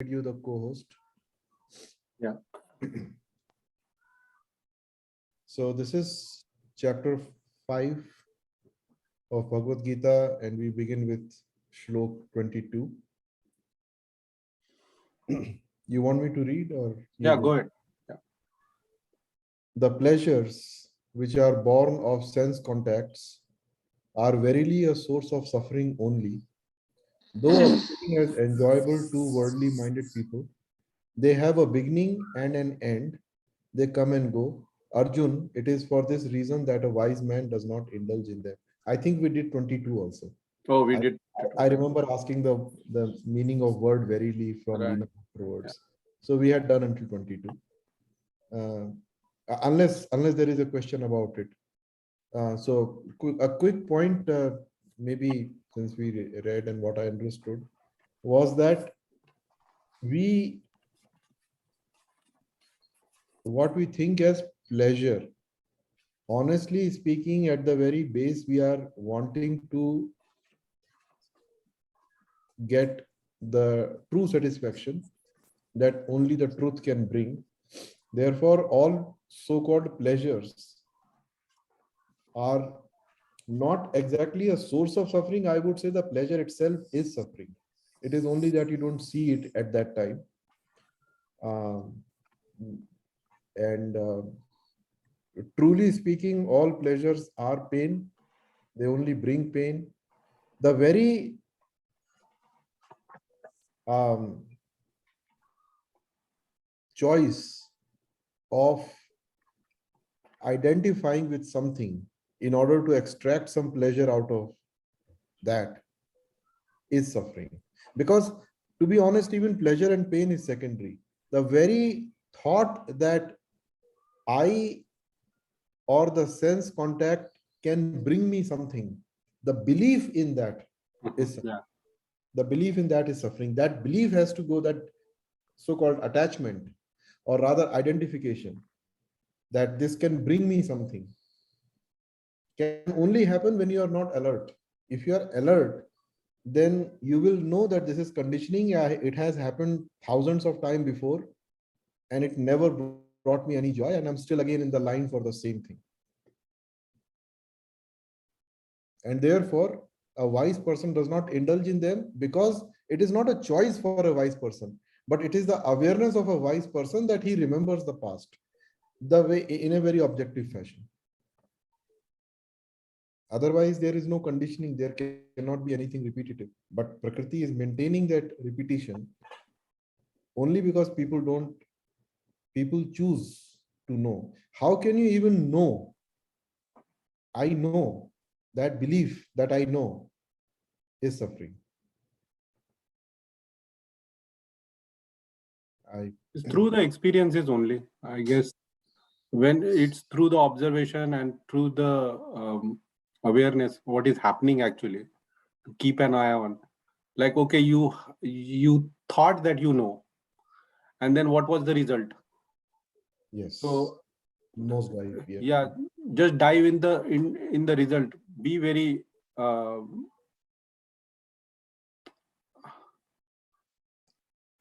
You the co-host. Yeah. So this is chapter 5 of Bhagavad Gita, and we begin with Shlok 22. You want me to read or you Yeah, go ahead. Yeah. The pleasures which are born of sense contacts are verily a source of suffering only. Though appearing as enjoyable to worldly minded people, they have a beginning and an end. They come and go. Arjun, it is for this reason that a wise man does not indulge in them. I think we did 22 also. Oh, we I, did. I remember asking the meaning of word verily from Right. Lina afterwards. So we had done until 22. Uh, unless there is a question about it. So a quick point, maybe since we read and what I understood, was that what we think as pleasure, honestly speaking, at the very base, we are wanting to get the true satisfaction that only the truth can bring. Therefore, all so-called pleasures are not exactly a source of suffering. I would say the pleasure itself is suffering. It is only that you don't see it at that time. Um, and truly speaking, all pleasures are pain. They only bring pain. The very choice of identifying with something in order to extract some pleasure out of that is suffering. Because to be honest, even pleasure and pain is secondary. The very thought that I or the sense contact can bring me something, the belief in that is Yeah. the belief in that is suffering. That belief has to go, that so-called attachment, or rather identification, that this can bring me something, can only happen when you are not alert. If you are alert, then you will know that this is conditioning. It has happened thousands of times before, and it never brought me any joy, and I'm still again in the line for the same thing. And therefore, a wise person does not indulge in them, because it is not a choice for a wise person, but it is the awareness of a wise person that he remembers the past, the way in a very objective fashion. Otherwise, there is no conditioning. There cannot be anything repetitive. But Prakriti is maintaining that repetition only because people choose to know. How can you even know? I know, that belief that I know is suffering. I It's through the experiences only, I guess. When it's through the observation and through the awareness, what is happening actually, to keep an eye on. Like, okay, you thought that you know, and then what was the result? yes, So most right. Yeah. yeah, just dive in the result. Be very uh,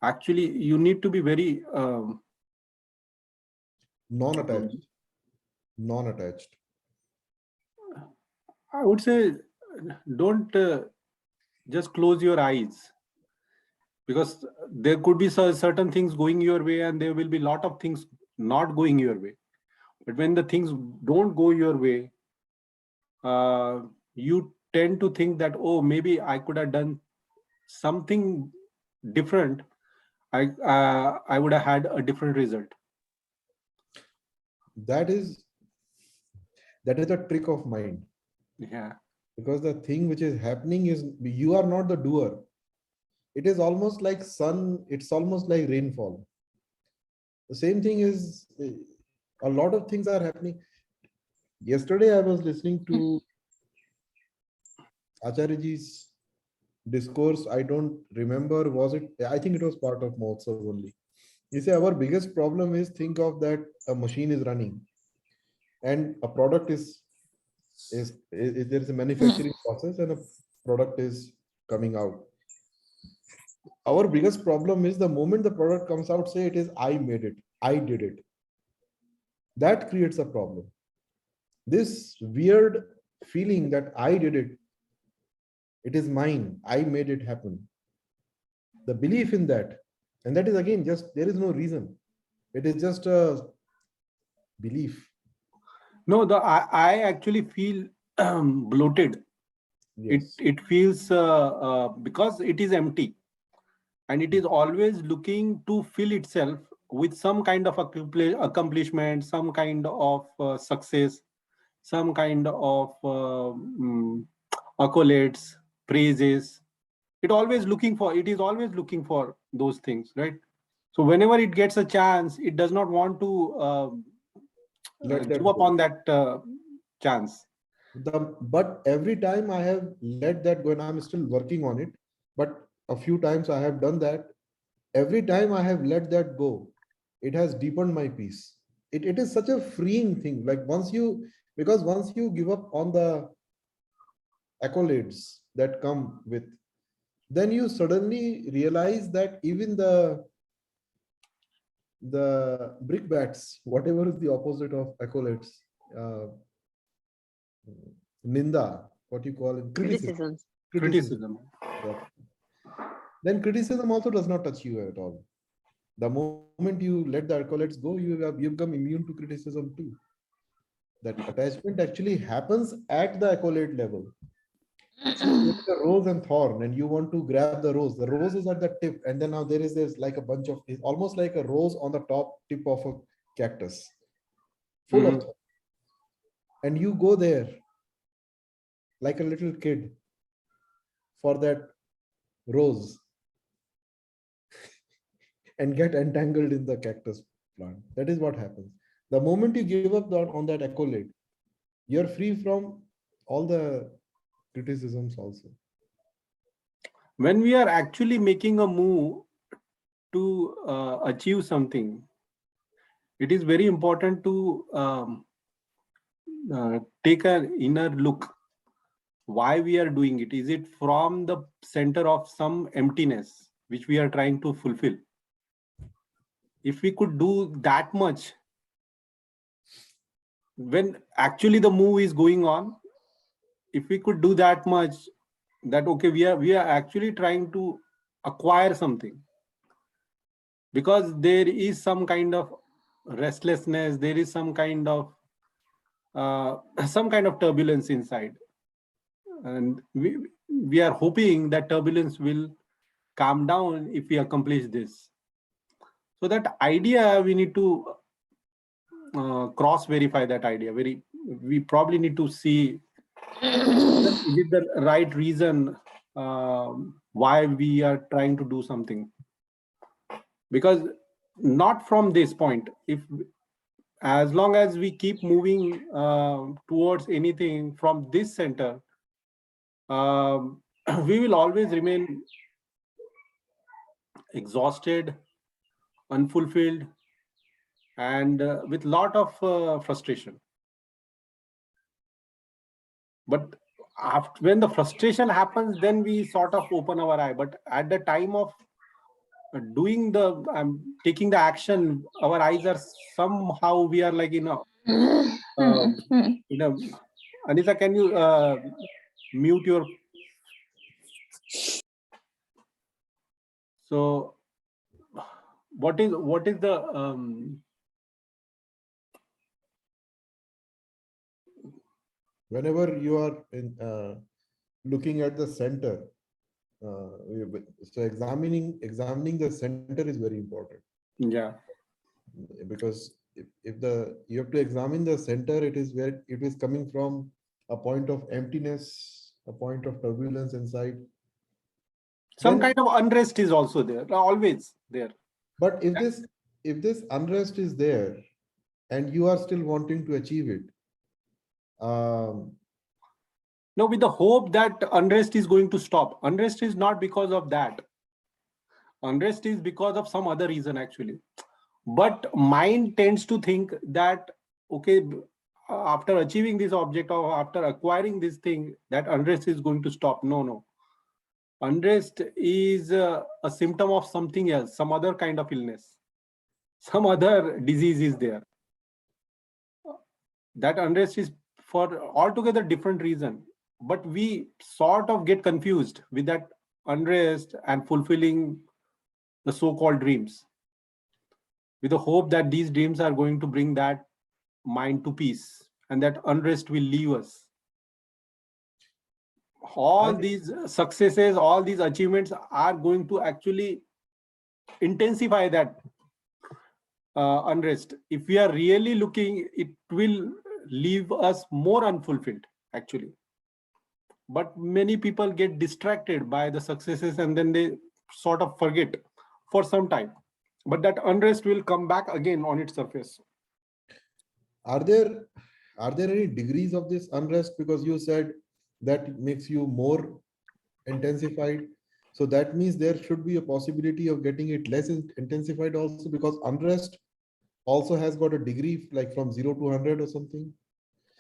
actually, you need to be very Non-attached. Non-attached. I would say, don't just close your eyes, because there could be certain things going your way and there will be a lot of things not going your way. But when the things don't go your way, you tend to think that, oh, maybe I could have done something different. I would have had a different result. That is a trick of mind, Yeah. because the thing which is happening is you are not the doer. It is almost like sun. It's almost like rainfall. The same thing is, a lot of things are happening. Yesterday, I was listening to Acharyaji's discourse. I don't remember, was it? I think it was part of Mahotsav only. He said, our biggest problem is, think of that a machine is running and a product is there is a manufacturing process and a product is coming out. Our biggest problem is the moment the product comes out, say it is I made it, I did it. That creates a problem. This weird feeling that I did it, it is mine, I made it happen. The belief in that, and that is again just, there is no reason. It is just a belief. No, I actually feel bloated. Yes. It feels because it is empty, and it is always looking to fill itself with some kind of accomplishment, some kind of success, some kind of accolades, praises. It is always looking for those things, right? So whenever it gets a chance, it does not want to Let give that up go. on that chance. But every time I have let that go, and I'm still working on it, but a few times I have done that. Every time I have let that go, it has deepened my peace. It is such a freeing thing. Like because once you give up on the accolades that come with, then you suddenly realize that even the brickbats, whatever is the opposite of accolades, uh, ninda, what you call it, criticism. Criticisms. Criticism. Yeah. Then criticism also does not touch you at all. The moment you let the accolades go, you become immune to criticism too. That attachment actually happens at the accolade level. See, there is a rose and thorn, and you want to grab the rose. The rose is at the tip, and then now there is this like a bunch of, it's almost like a rose on the top tip of a cactus, full of Mhm. thorns. And you go there like a little kid for that rose and get entangled in the cactus plant. That is what happens. The moment you give up on that accolade, you're free from all the criticisms also. When we are actually making a move to achieve something, it is very important to take an inner look. Why we are doing it? Is it from the center of some emptiness which we are trying to fulfill? If we could do that much, when actually the move is going on, if we could do that much, that okay, we are actually trying to acquire something, because there is some kind of restlessness, there is some kind of turbulence inside, and we are hoping that turbulence will calm down if we accomplish this. So that idea, we need to cross verify that idea. We probably need to see, is it the right reason why we are trying to do something. Because not from this point, if as long as we keep moving towards anything from this center, we will always remain exhausted, unfulfilled, and with lot of frustration. But after, when the frustration happens, then we sort of open our eye. But at the time of doing the taking the action, our eyes are somehow, we are like Anita, can you mute your, so what is the Whenever you are looking at the center, so examining the center is very important. yeah, Because if you have to examine the center, it is where it is coming from, a point of emptiness, a point of turbulence inside. some Then, kind of unrest is also there, always there. but if this unrest is there and you are still wanting to achieve it, No, with the hope that unrest is going to stop. Unrest is not because of that. Unrest is because of some other reason actually. But mind tends to think that okay, after achieving this object or after acquiring this thing, that unrest is going to stop. No. Unrest is a symptom of something else, some other kind of illness, some other disease is there. That unrest is for altogether different reason, but we sort of get confused with that unrest and fulfilling the so-called dreams, with the hope that these dreams are going to bring that mind to peace and that unrest will leave us. All these successes, all these achievements are going to actually intensify that unrest. If we are really looking, it will leave us more unfulfilled actually. But many people get distracted by the successes and then they sort of forget for some time. But that unrest will come back again on its surface. Are there any degrees of this unrest? Because you said that makes you more intensified. So that means there should be a possibility of getting it less intensified also, because unrest also has got a degree like from 0 to 100 or something.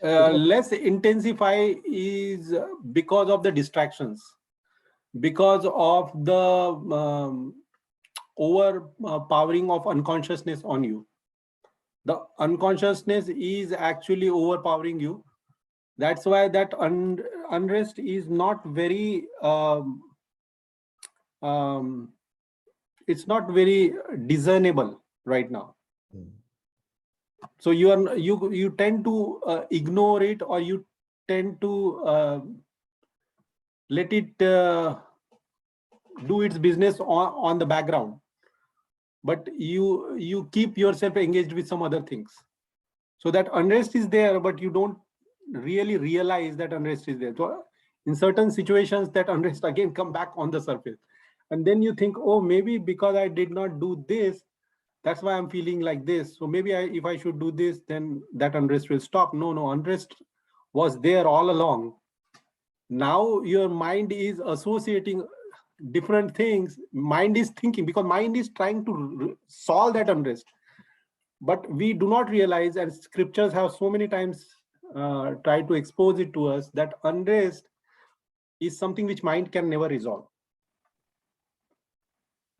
Less intensify is because of the distractions, because of the overpowering of unconsciousness on you. The unconsciousness is actually overpowering you. That's why that unrest is not very it's not very discernible right now. So you tend to ignore it, or you tend to let it do its business on the background, but you keep yourself engaged with some other things. So that unrest is there, but you don't really realize that unrest is there. So in certain situations, that unrest again come back on the surface, and then you think, oh, maybe because I did not do this, that's why I'm feeling like this. So maybe if I should do this, then that unrest will stop. No, unrest was there all along. Now your mind is associating different things. Mind is thinking, because mind is trying to solve that unrest. But we do not realize, and scriptures have so many times tried to expose it to us, that unrest is something which mind can never resolve.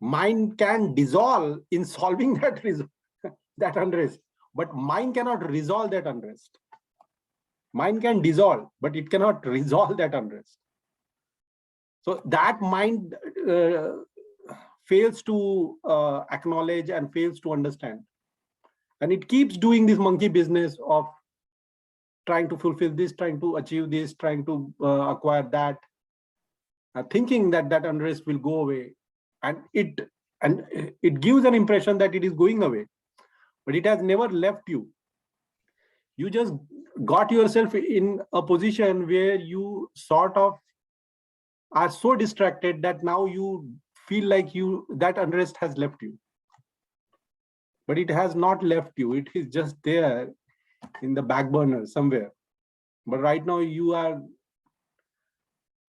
Mind can dissolve in solving that unrest, but mind cannot resolve that unrest. Mind can dissolve, but it cannot resolve that unrest. So that mind fails to acknowledge and fails to understand. And it keeps doing this monkey business of trying to fulfill this, trying to achieve this, trying to acquire that, thinking that that unrest will go away. And it gives an impression that it is going away, but it has never left you. You just got yourself in a position where you sort of are so distracted that now you feel like that unrest has left you. But it has not left you. It is just there in the back burner somewhere. But right now you are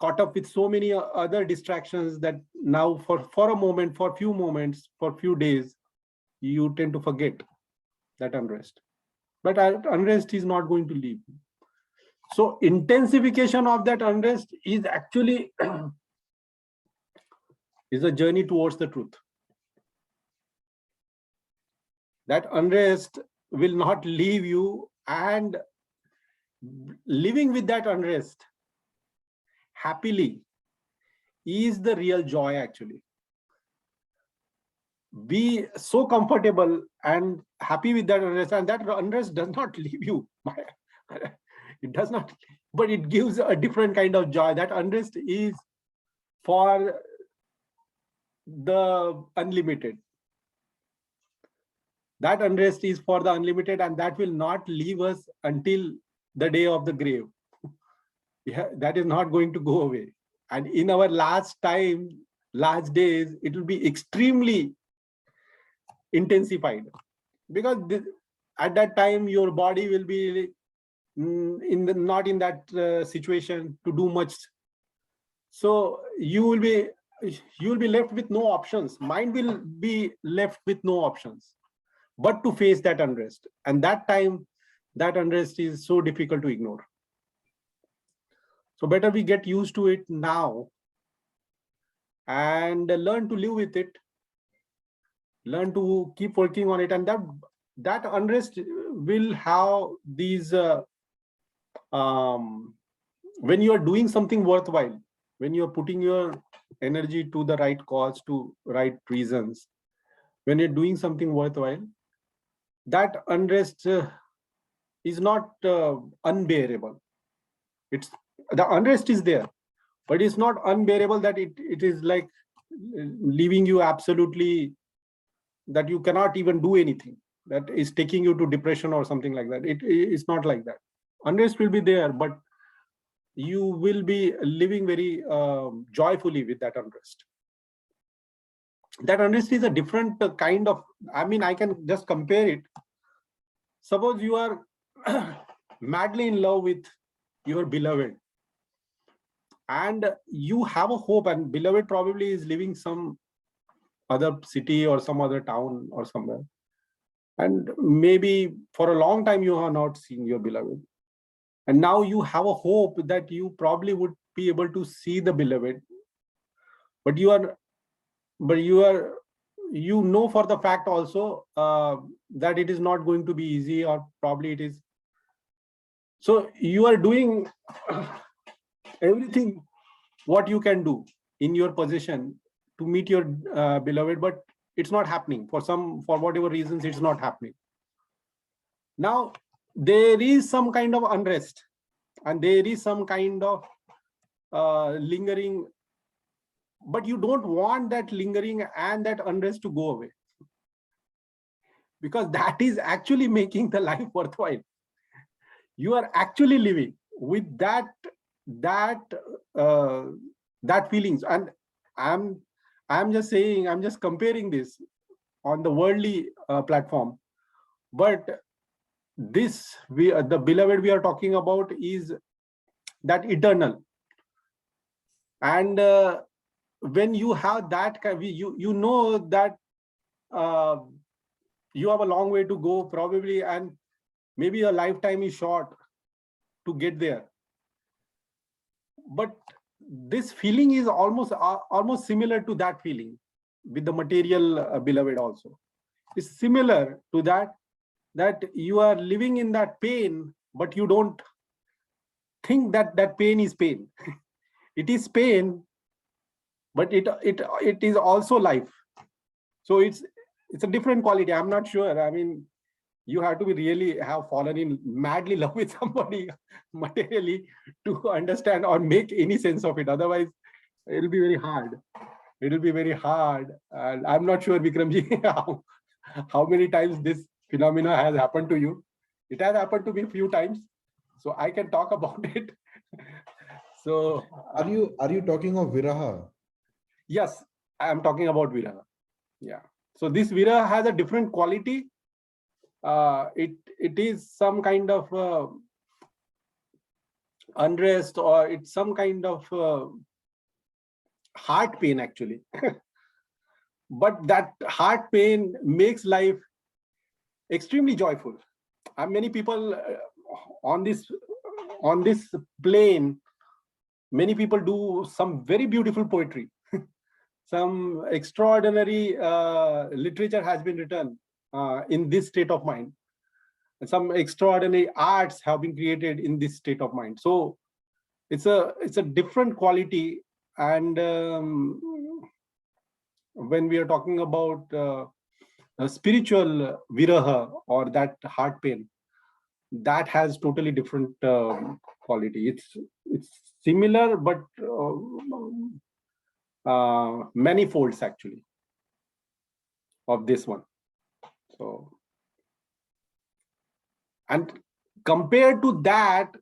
caught up with so many other distractions that now for a moment, for few moments, for few days, you tend to forget that unrest. But unrest is not going to leave. So intensification of that unrest is actually is a journey towards the truth. That unrest will not leave you, and living with that unrest happily is the real joy actually. Be so comfortable and happy with that unrest, and that unrest does not leave you. It does not, but it gives a different kind of joy. That unrest is for the unlimited. That unrest is for the unlimited, and that will not leave us until the day of the grave. Yeah, that is not going to go away. And in our last days, it will be extremely intensified, because at that time your body will be not in that situation to do much. So you will be left with no options. Mind will be left with no options but to face that unrest. And that time, that unrest is so difficult to ignore. So better we get used to it now, and learn to live with it, learn to keep working on it. And that unrest will have these when you are doing something worthwhile, when you are putting your energy to the right cause, to right reasons, when you're doing something worthwhile, that unrest is not unbearable. It's the unrest is there, but it's not unbearable that it is like leaving you absolutely, that you cannot even do anything, that is taking you to depression or something like that. It's not like that. Unrest will be there, but you will be living very joyfully with that unrest. That unrest is a different kind of, I mean, I can just compare it. Suppose you are madly in love with your beloved, and you have a hope, and beloved probably is living some other city or some other town or somewhere, and maybe for a long time you have not seen your beloved, and now you have a hope that you probably would be able to see the beloved, but you know for the fact also that it is not going to be easy, or probably it is. So you are doing everything what you can do in your position to meet your beloved, but it's not happening for whatever reasons. It's not happening. Now there is some kind of unrest, and there is some kind of lingering, but you don't want that lingering and that unrest to go away, because that is actually making the life worthwhile. You are actually living with that uh, that feelings. And I'm just saying, I'm just comparing this on the worldly platform, but this the beloved we are talking about is that eternal. And when you have that you know that uh, you have a long way to go probably, and maybe your lifetime is short to get there. But this feeling is almost similar to that feeling with the material beloved also. It's similar to that you are living in that pain, but you don't think that that pain is pain. It is pain, but it is also life. So it's a different quality. I'm not sure, I mean, you have to be really have fallen in madly love with somebody materially to understand or make any sense of it. Otherwise it'll be very hard. It'll be very hard. And I'm not sure, Vikramji, how many times this phenomena has happened to you. It has happened to me a few times, so I can talk about it. So Are you talking of viraha? yes, I am talking about viraha. Yeah. So this viraha has a different quality. It is some kind of unrest, or it's some kind of heart pain actually. But that heart pain makes life extremely joyful. And many people on this plane, many people do some very beautiful poetry. Some extraordinary literature has been written in this state of mind. Some extraordinary arts have been created in this state of mind. So it's a different quality. And when we are talking about a spiritual viraha, or that heart pain, that has totally different quality. It's similar, but many folds actually of this one. So, and compared to that,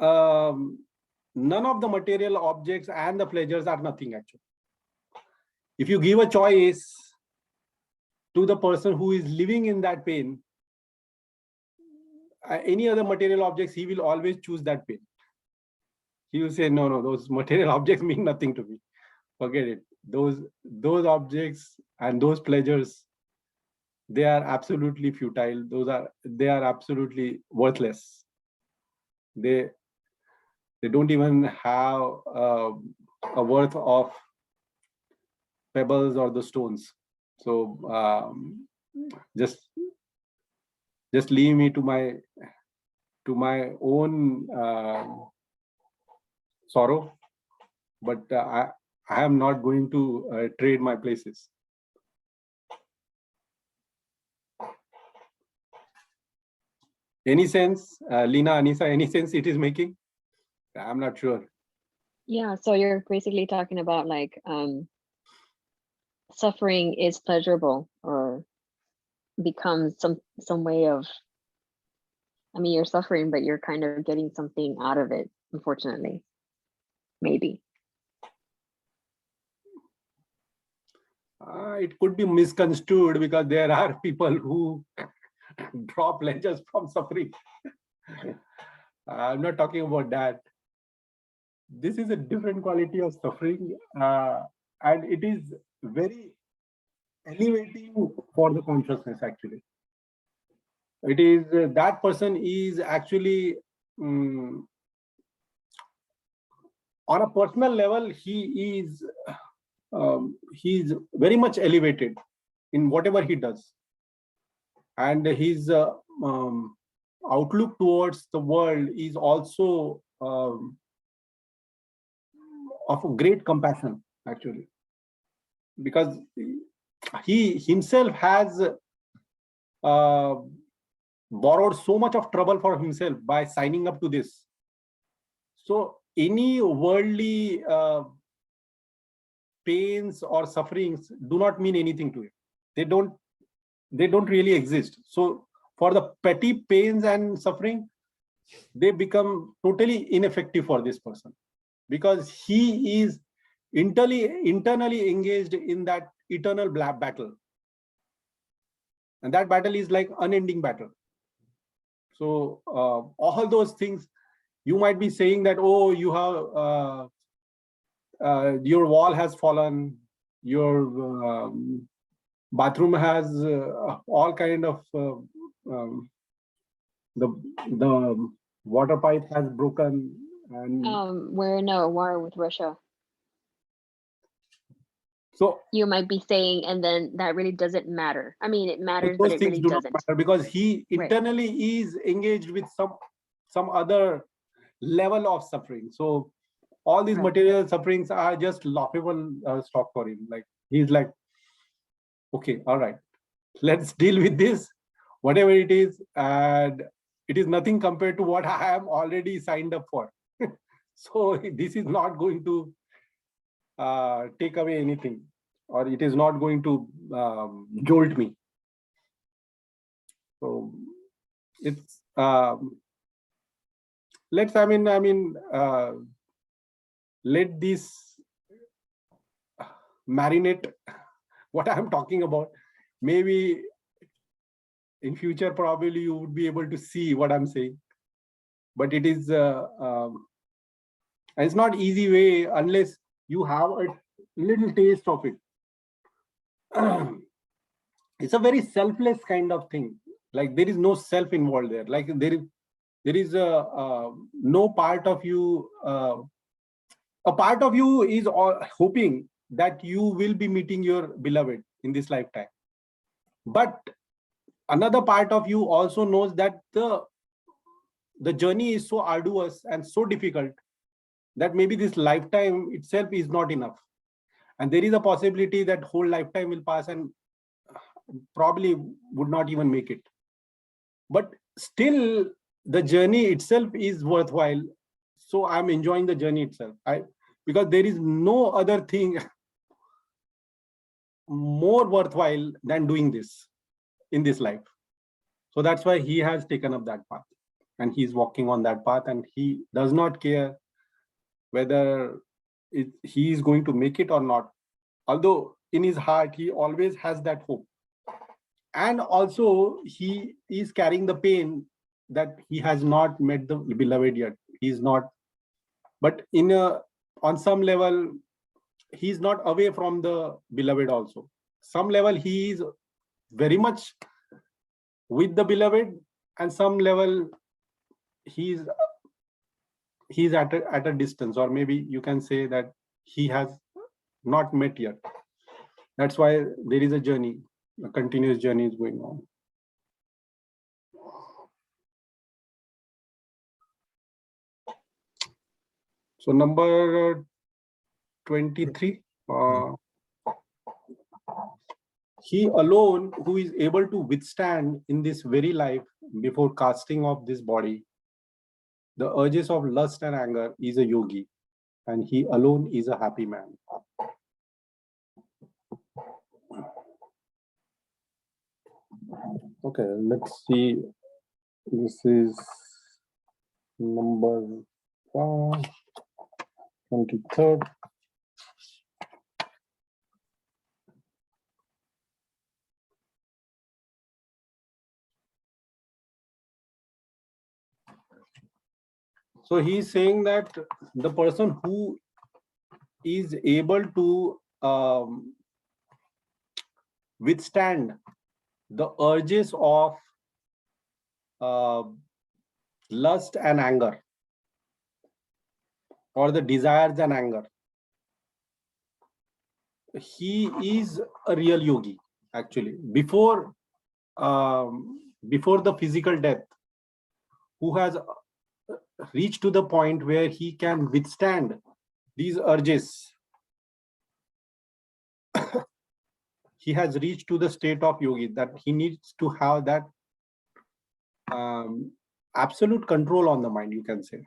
none of the material objects and the pleasures are nothing actually. If you give a choice to the person who is living in that pain, any other material objects, he will always choose that pain. He will say, no, those material objects mean nothing to me. Forget it. Those objects and those pleasures, they are absolutely futile. They are absolutely worthless. They don't even have a worth of pebbles or the stones. So just leave me to my own sorrow, but I am not going to trade my places. Any sense, Lina, Anisa, any sense it is making? I'm not sure. Yeah, so you're basically talking about like suffering is pleasurable or becomes some way of, I mean, you're suffering, but you're kind of getting something out of it, unfortunately. Maybe. It could be misconstrued because there are people who draw pleasures from suffering. I'm not talking about that. This is a different quality of suffering, and it is very elevating for the consciousness. Actually, it is that person is actually on a personal level, he's very much elevated in whatever he does, and his outlook towards the world is also of great compassion, actually, because he himself has borrowed so much of trouble for himself by signing up to this. So any worldly pains or sufferings do not mean anything to him. They don't really exist. So for the petty pains and suffering, they become totally ineffective for this person, because he is internally engaged in that eternal battle, and that battle is like unending battle. So all those things, you might be saying that, oh, you have your wall has fallen, your bathroom has all kind of the water pipe has broken, and We're in a war with Russia. so You might be saying, and then that really doesn't matter. I mean, it matters, those but it things really do doesn't. not matter, because he Right. internally is engaged with some other level of suffering. So all these Right. material sufferings are just laughable stock for him. Like, he's like, okay, all right, let's deal with this, whatever it is, and it is nothing compared to what I am already signed up for. So this is not going to take away anything, or it is not going to jolt me. So it's let's let this marinate what I'm talking about. Maybe in future, probably you would be able to see what I'm saying, but it is it's not easy way unless you have a little taste of it. It's a very selfless kind of thing. Like, there is no self involved there. Like, there is no part of you. A part of you is hoping that you will be meeting your beloved in this lifetime, but another part of you also knows that the journey is so arduous and so difficult that maybe this lifetime itself is not enough, and there is a possibility that whole lifetime will pass and probably would not even make it. But still, the journey itself is worthwhile. So I'm enjoying the journey itself. Because there is no other thing more worthwhile than doing this in this life. So that's why he has taken up that path, and he's walking on that path, and he does not care whether he is going to make it or not. Although in his heart, he always has that hope. And also, he is carrying the pain that he has not met the beloved yet. He's not, but on some level, he's not away from the beloved also. Some level, he is very much with the beloved, and some level, he's at a distance, or maybe you can say that he has not met yet. That's why there is a journey, a continuous journey is going on. So number 23, he alone who is able to withstand in this very life before casting off this body the urges of lust and anger is a yogi, and he alone is a happy man. Okay, let's see. This is number 23rd. So he's saying that the person who is able to withstand the urges of lust and anger, or the desires and anger, he is a real yogi actually. Before the physical death, who has reached to the point where he can withstand these urges, he has reached to the state of yogi, that he needs to have that absolute control on the mind, you can say.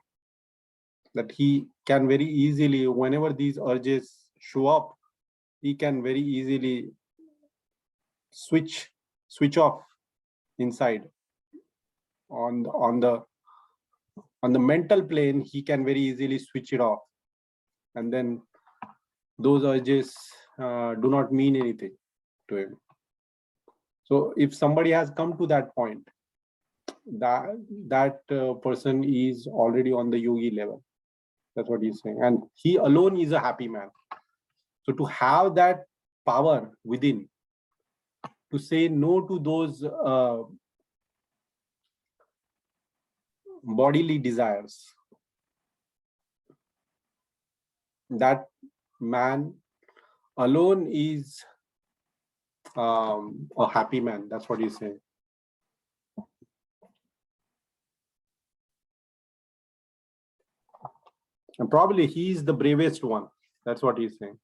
That he can very easily, whenever these urges show up, he can very easily switch off inside. On the mental plane, he can very easily switch it off, and then those urges do not mean anything to him. So if somebody has come to that point, that person is already on the yogi level. That's what he's saying, and he alone is a happy man. So to have that power within, to say no to those bodily desires, that man alone is a happy man. That's what he's saying. And probably he is the bravest one. That's what he's saying.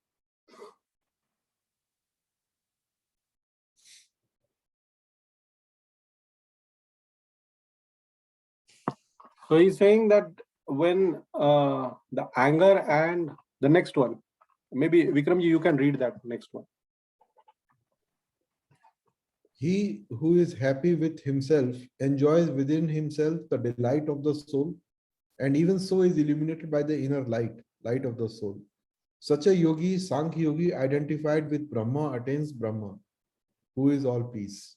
So he's saying that when the anger and the next one, maybe Vikramji, you can read that next one. He who is happy with himself enjoys within himself the delight of the soul, and even so is illuminated by the inner light of the soul. Such a yogi, Sankhya yogi, identified with Brahma, attains Brahma, who is all peace.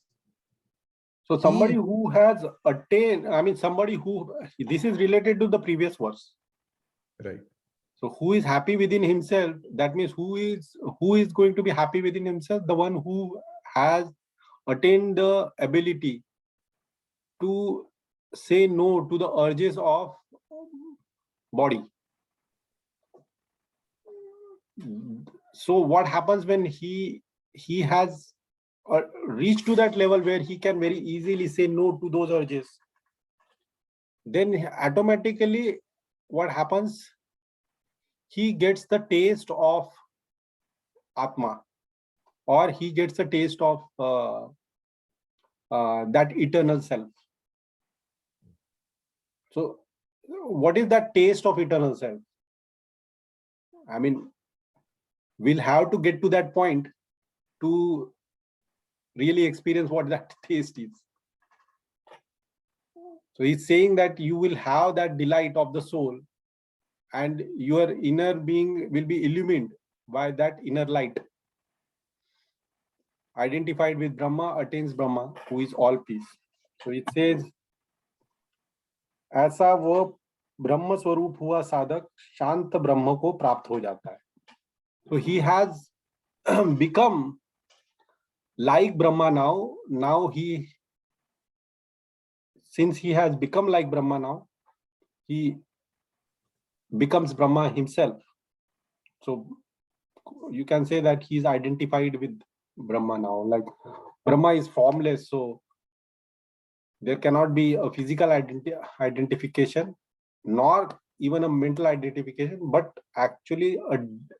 So somebody who has attained, somebody who, this is related to the previous verse. Right. So who is happy within himself, that means who is going to be happy within himself? The one who has attained the ability to say no to the urges of body. So what happens when he has reached to that level where he can very easily say no to those urges? Then automatically what happens? He gets the taste of Atma, or he gets the taste of that eternal self. So what is that taste of eternal self? We'll have to get to that point to really experience what that taste is. So he's saying that you will have that delight of the soul, and your inner being will be illumined by that inner light. Identified with Brahma, attains Brahma, who is all peace. So it says, ऐसा वो ब्रह्म स्वरूप हुआ साधक शांत ब्रह्म को प्राप्त हो जाता है. So he has become like Brahma now. Now since he has become like Brahma now, he becomes Brahma himself. So you can say that he's identified with Brahma now. Like Brahma is formless, so there cannot be a physical identification, nor even a mental identification, but actually a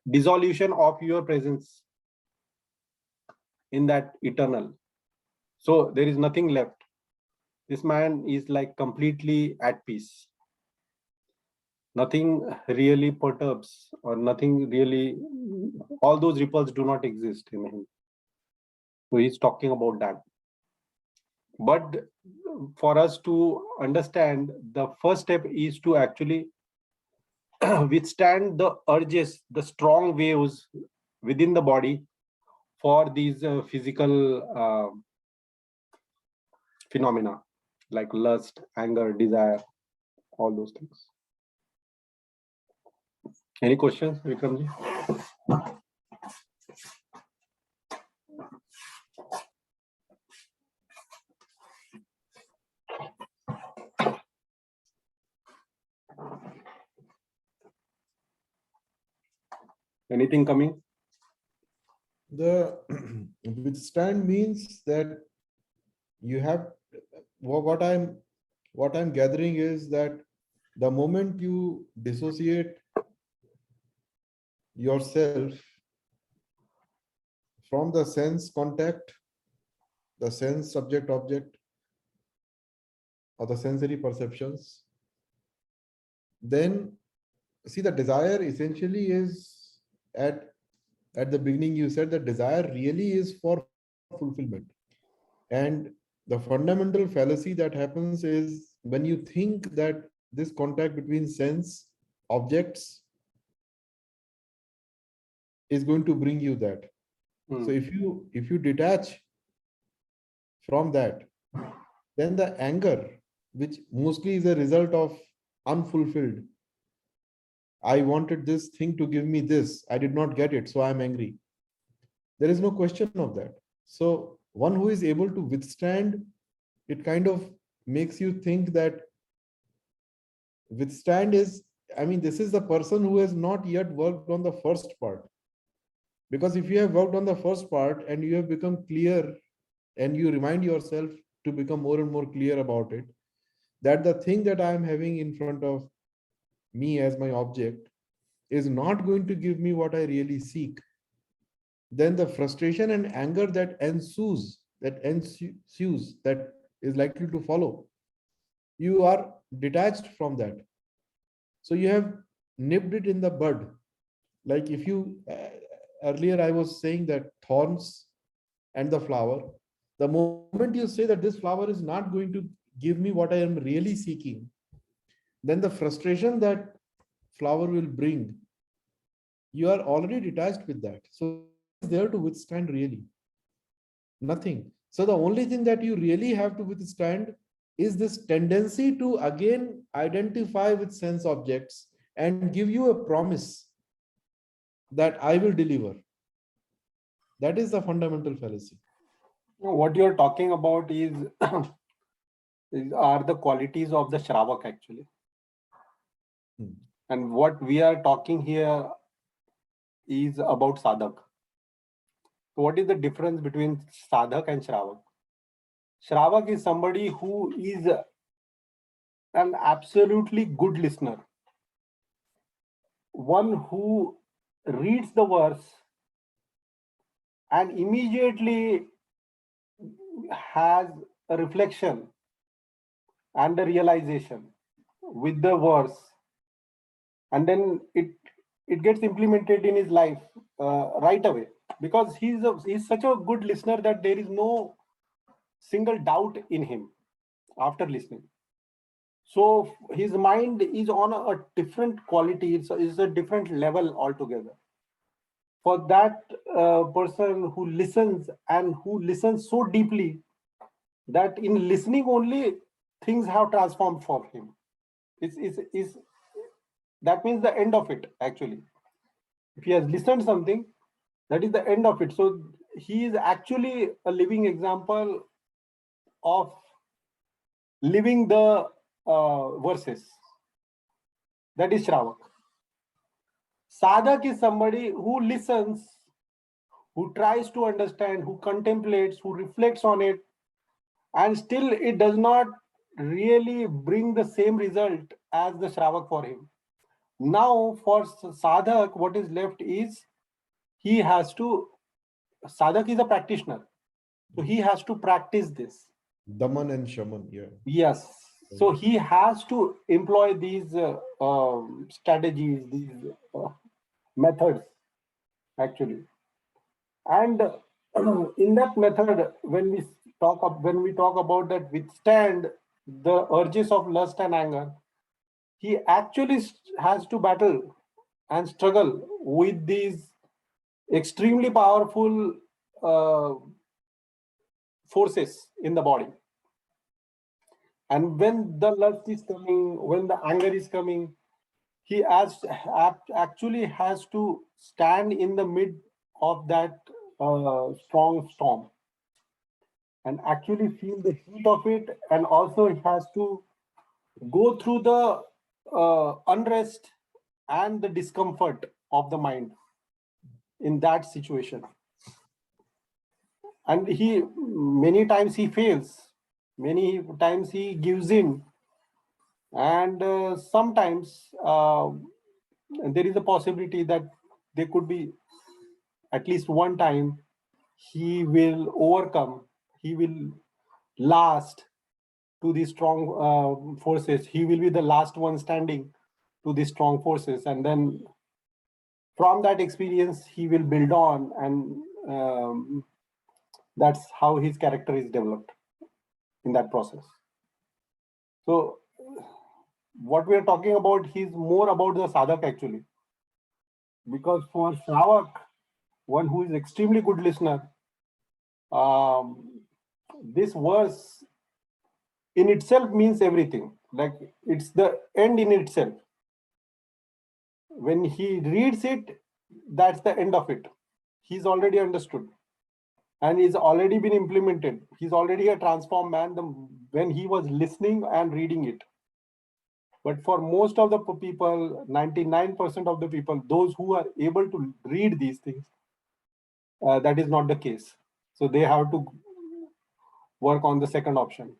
dissolution of your presence in that eternal. So there is nothing left. This man is like completely at peace. Nothing really perturbs, or nothing really, all those ripples do not exist in him. So he's talking about that. But for us to understand, the first step is to actually withstand the urges, the strong waves within the body for these physical phenomena like lust, anger, desire, all those things. Any questions, Vikramji? Anything coming? The withstand means that you have what I'm gathering is that the moment you dissociate yourself from the sense contact, the sense subject object, or the sensory perceptions, then see, the desire essentially is at the beginning you said that desire really is for fulfillment. And the fundamental fallacy that happens is when you think that this contact between sense objects is going to bring you that. So if you detach from that, then the anger, which mostly is a result of unfulfilled, I wanted this thing to give me this, I did not get it, so I'm angry. There is no question of that. So one who is able to withstand, it kind of makes you think that withstand is, I mean, this is the person who has not yet worked on the first part. Because if you have worked on the first part and you have become clear and you remind yourself to become more and more clear about it, that the thing that I am having in front of me as my object is not going to give me what I really seek, then the frustration and anger that ensues, that is likely to follow. You are detached from that. So you have nipped it in the bud. Like if you, earlier I was saying that thorns and the flower, the moment you say that this flower is not going to give me what I am really seeking, then the frustration that flower will bring, you are already detached with that. So it's there to withstand really? Nothing. So the only thing that you really have to withstand is this tendency to again identify with sense objects and give you a promise that I will deliver. That is the fundamental fallacy. What you're talking about is are the qualities of the Shravak actually. And what we are talking here is about Sadhak. What is the difference between Sadhak and Shravak? Shravak is somebody who is an absolutely good listener. One who reads the verse and immediately has a reflection and a realization with the verse, and then it gets implemented in his life right away, because he's such a good listener that there is no single doubt in him after listening. So his mind is on a different quality, it's a different level altogether. For that person who listens, and who listens so deeply that in listening only things have transformed for him, is that means the end of it actually. If he has listened something, that is the end of it. So he is actually a living example of living the verses. That is Shravak. Sadhak is somebody who listens, who tries to understand, who contemplates, who reflects on it, and still it does not really bring the same result as the Shravak for him. Now for Sadhak, what is left is he has to, Sadhak is a practitioner, so he has to practice this. Daman and Shaman, yeah. Yes. So he has to employ these strategies, these methods, actually. And in that method, when we talk about that withstand the urges of lust and anger, he actually has to battle and struggle with these extremely powerful forces in the body. And when the lust is coming, when the anger is coming, he actually has to stand in the mid of that strong storm and actually feel the heat of it, and also he has to go through the unrest and the discomfort of the mind in that situation. And he many times he fails, many times he gives in, and sometimes there is a possibility that there could be at least one time he will overcome, he will last to these strong forces, he will be the last one standing to these strong forces, and then from that experience he will build on, and that's how his character is developed in that process. So what we are talking about is more about the sadhak actually, because for Shravak, one who is extremely good listener, this verse in itself means everything. Like it's the end in itself. When he reads it, that's the end of it. He's already understood and he's already been implemented. He's already a transformed man when he was listening and reading it. But for most of the people, 99% of the people, those who are able to read these things, that is not the case. So they have to work on the second option.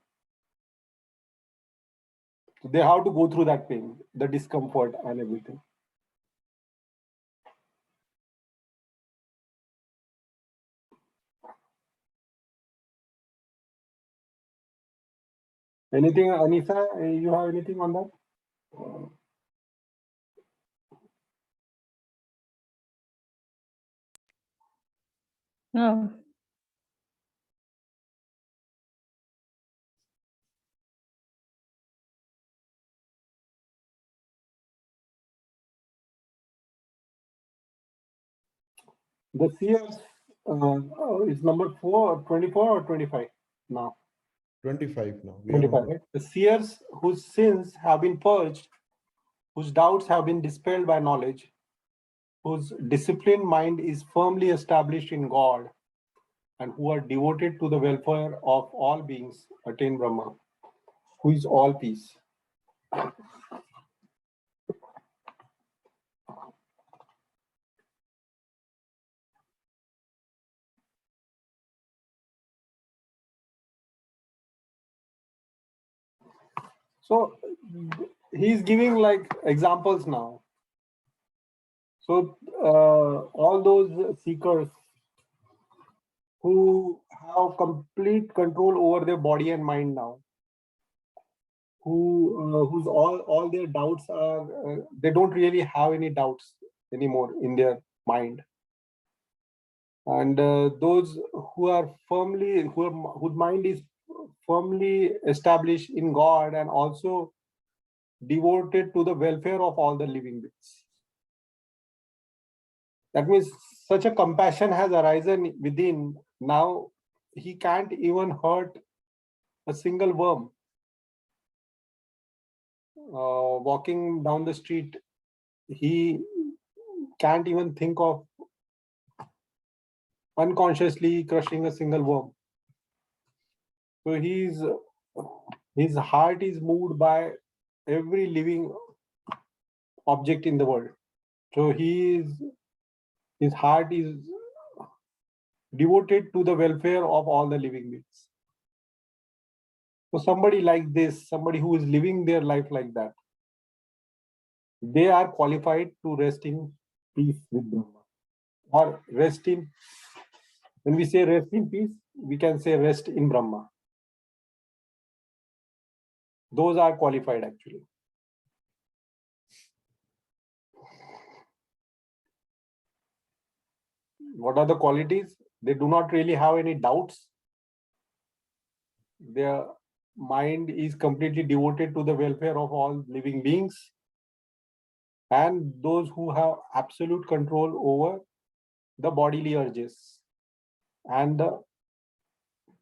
So they have to go through that pain, the discomfort and everything. Anything, Anisa, you have anything on that? No. The seers is number 24 or 25 now? 25 now. We are 25, on right? The seers whose sins have been purged, whose doubts have been dispelled by knowledge, whose disciplined mind is firmly established in God, and who are devoted to the welfare of all beings, attain Brahma, who is all peace. So he's giving like examples now. So all those seekers who have complete control over their body and mind now, whose all their doubts are, they don't really have any doubts anymore in their mind, and those who are firmly, whose mind is firmly established in God and also devoted to the welfare of all the living beings. That means such a compassion has arisen within. Now he can't even hurt a single worm. Walking down the street, he can't even think of unconsciously crushing a single worm. So his heart is moved by every living object in the world, So his heart is devoted to the welfare of all the living beings. So somebody like this, somebody who is living their life like that, they are qualified to rest in peace with Brahma. Or rest in, when we say rest in peace, we can say rest in Brahma. Those are qualified actually. What are the qualities? They do not really have any doubts. Their mind is completely devoted to the welfare of all living beings. And those who have absolute control over the bodily urges and the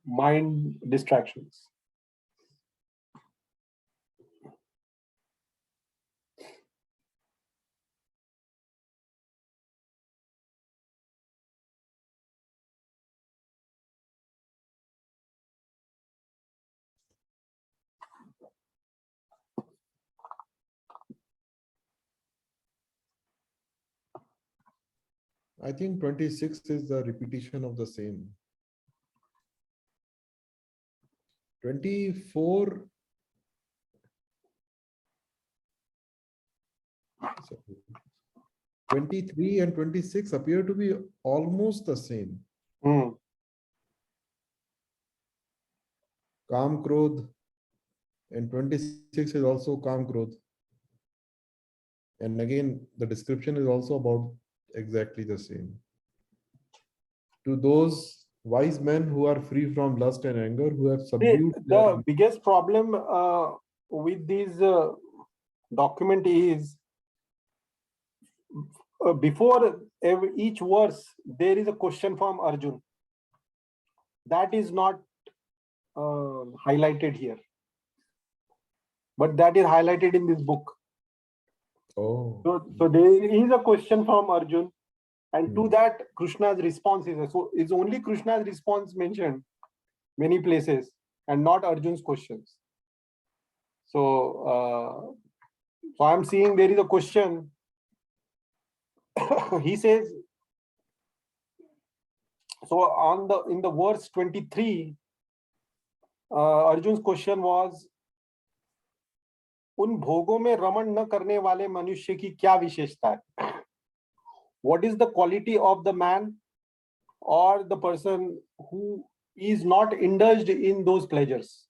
mind distractions. I think 26 is the repetition of the same. 24. 23 and 26 appear to be almost the same. Kam Krodh, and 26 is also Kam Krodh. And again, the description is also about exactly the same. To those wise men who are free from lust and anger, who have subdued The biggest problem with this document is before each verse, there is a question from Arjun. That is not highlighted here. But that is highlighted in this book. Oh. So there is a question from Arjun. And to that, Krishna's response is, so it's only Krishna's response mentioned many places and not Arjun's questions. So, so I'm seeing there is a question. He says, so in the verse 23, Arjun's question was, उन भोगों में रमण न करने वाले मनुष्य की क्या विशेषता है? What is the quality of the man or the person who is not indulged in those pleasures?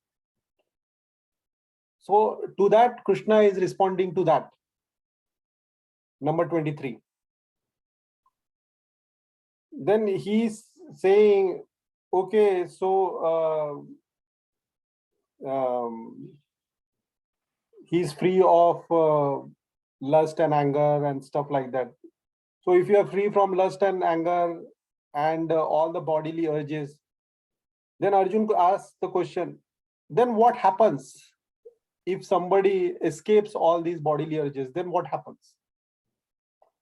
So to that, Krishna is responding to that. Number 23. Then he's saying, okay, so he's free of lust and anger and stuff like that. So if you are free from lust and anger and all the bodily urges, then Arjun asks the question, then what happens if somebody escapes all these bodily urges? Then what happens?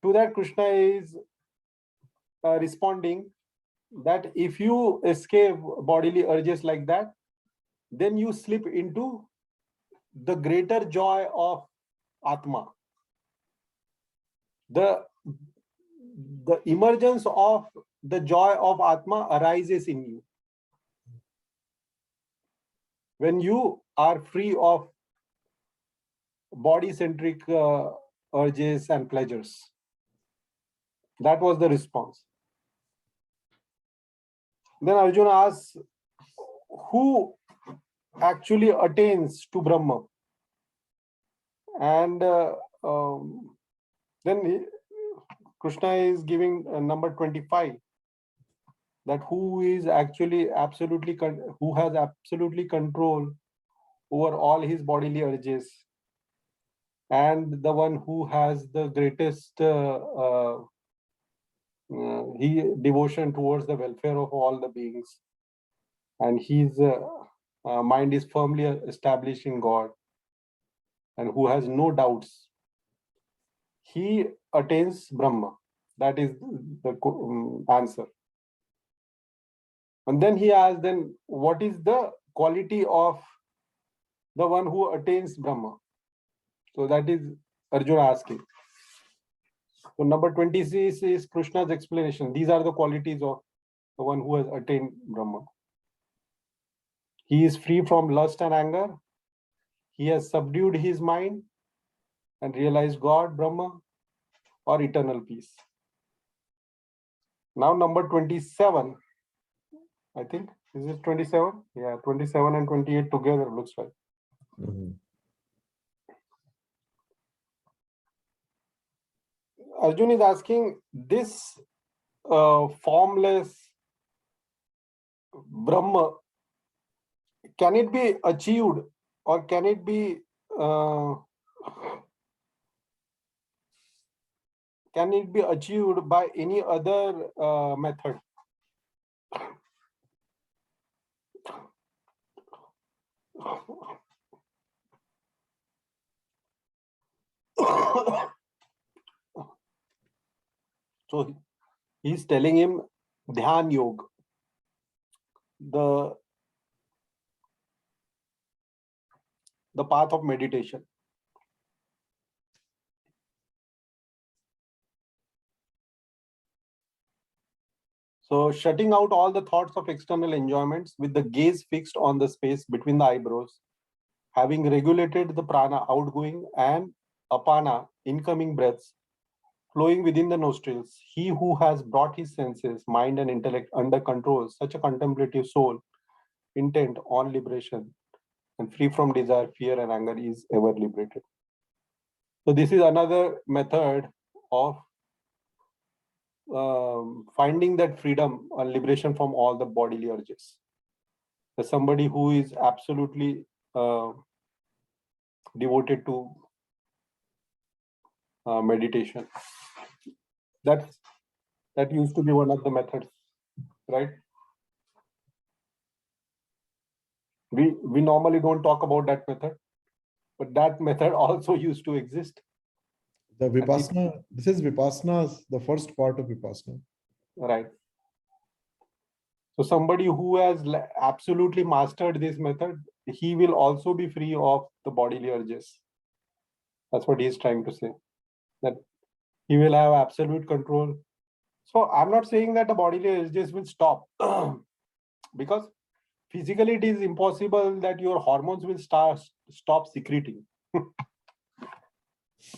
To that, Krishna is responding that if you escape bodily urges like that, then you slip into the greater joy of Atma. The emergence of the joy of Atma arises in you when you are free of body-centric urges and pleasures. That was the response. Then Arjuna asks, who actually attains to Brahma? And then Krishna is giving number 25, that who is actually who has absolutely control over all his bodily urges, and the one who has the greatest devotion towards the welfare of all the beings, and his mind is firmly established in God, and who has no doubts, he attains Brahma. That is the answer. And then he asks, then what is the quality of the one who attains Brahma? So that is Arjuna asking. So number 26 is Krishna's explanation. These are the qualities of the one who has attained Brahma. He is free from lust and anger. He has subdued his mind and realized God, Brahma, or eternal peace. Now number 27, I think. Is it 27? Yeah, 27 and 28 together looks like. Mhm. Arjun is asking, this formless Brahma, can it be achieved or can it be achieved by any other method? So he's telling him Dhyan Yoga, the path of meditation. So shutting out all the thoughts of external enjoyments with the gaze fixed on the space between the eyebrows, having regulated the prana outgoing and apana incoming breaths flowing within the nostrils, he who has brought his senses, mind and intellect under control, such a contemplative soul, intent on liberation and free from desire, fear and anger, is ever liberated. So this is another method of finding that freedom or liberation from all the bodily urges. As somebody who is absolutely devoted to meditation. That used to be one of the methods, right? We normally don't talk about that method, but that method also used to exist. The Vipassana, this is Vipassana, the first part of Vipassana. Right. So somebody who has absolutely mastered this method, he will also be free of the bodily urges. That's what he's trying to say, that he will have absolute control. So I'm not saying that the bodily urges will stop because physically it is impossible that your hormones will stop secreting.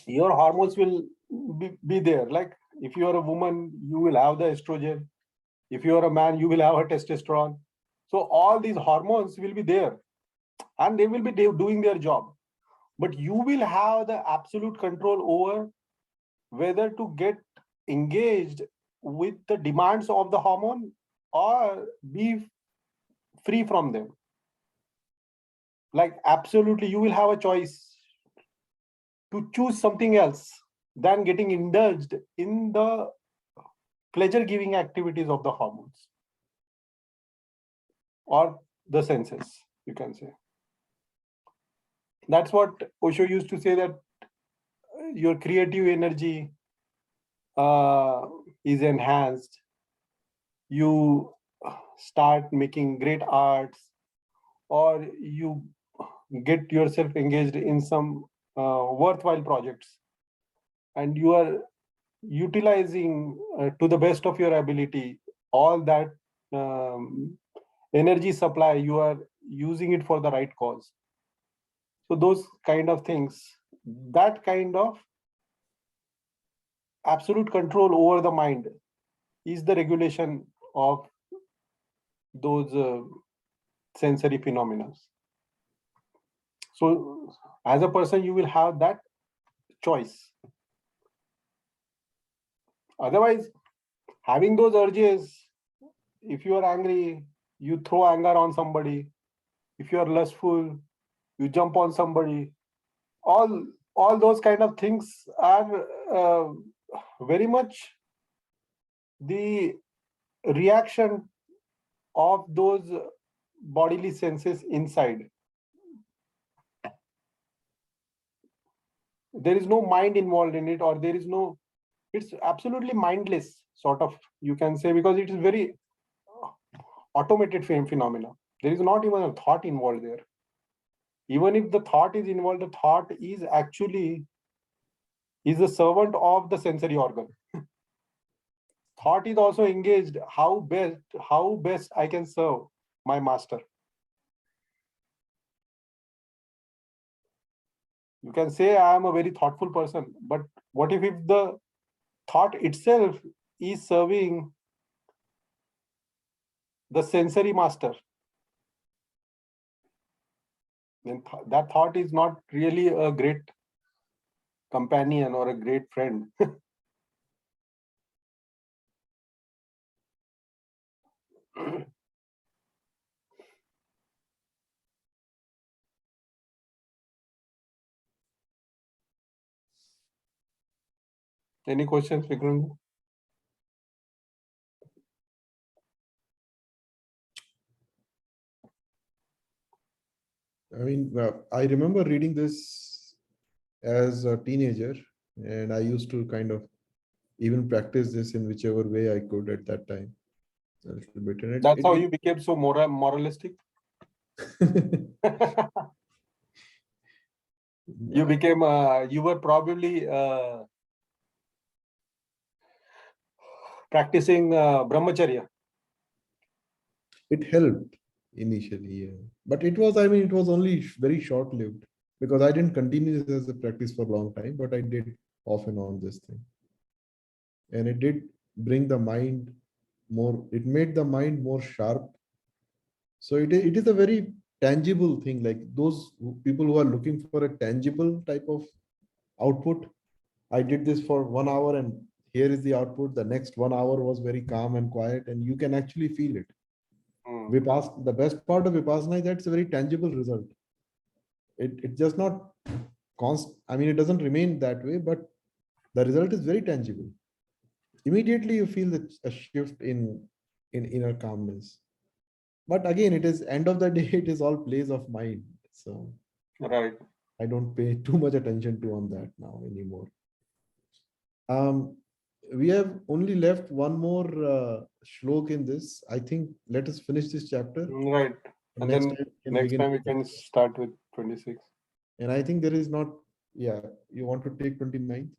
Your hormones will be there. Like if you are a woman, you will have the estrogen. If you are a man, you will have a testosterone. So all these hormones will be there and they will be doing their job. But you will have the absolute control over whether to get engaged with the demands of the hormone or be free from them. Like absolutely, you will have a choice to choose something else than getting indulged in the pleasure-giving activities of the hormones or the senses, you can say. That's what Osho used to say, that your creative energy is enhanced. You start making great arts, or you get yourself engaged in some worthwhile projects, and you are utilizing to the best of your ability all that energy supply. You are using it for the right cause. So those kind of things, that kind of absolute control over the mind is the regulation of those sensory phenomena. So as a person, you will have that choice. Otherwise, having those urges, if you are angry, you throw anger on somebody. If you are lustful, you jump on somebody. All those kind of things are very much the reaction of those bodily senses inside. There is no mind involved in it, or there is no, it's absolutely mindless, sort of, you can say, because it is very automated phenomena. There is not even a thought involved there. Even if the thought is involved, the thought is actually He's a servant of the sensory organ. Thought is also engaged. How best I can serve my master. You can say I am a very thoughtful person, but what if the thought itself is serving the sensory master? Then that thought is not really a great companion or a great friend. Any questions, Vikram? I mean, I remember reading this as a teenager, and I used to kind of even practice this in whichever way I could at that time. A little bit. And That's how you became so moralistic? You became, you were probably practicing brahmacharya. It helped initially, yeah. But it was, I mean, it was only very short-lived because I didn't continue this as a practice for a long time, but I did off and on this thing. And it did bring the mind more, it made the mind more sharp. So it is a very tangible thing, like those people who are looking for a tangible type of output. I did this for 1 hour and here is the output. The next 1 hour was very calm and quiet, and you can actually feel it. The best part of Vipassana is that it's a very tangible result. It just not I mean, it doesn't remain that way, but the result is very tangible. Immediately you feel a shift in inner calmness. But again, it is end of the day, it is all plays of mind. So right. I don't pay too much attention to on that now anymore. We have only left one more shlok in this. I think let us finish this chapter. Right. And next then time next time we can start with 26. And I think there is not, yeah, you want to take 29th?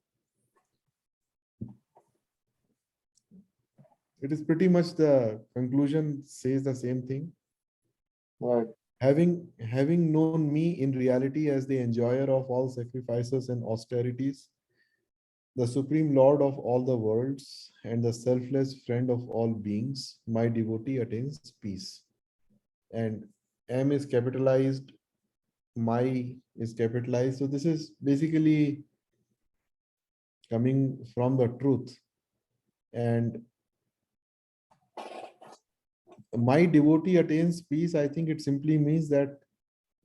It is pretty much the conclusion says the same thing. Right. Having known me in reality as the enjoyer of all sacrifices and austerities, the supreme lord of all the worlds and the selfless friend of all beings, my devotee attains peace. And M is capitalized, my is capitalized. So this is basically coming from the truth. And my devotee attains peace. I think it simply means that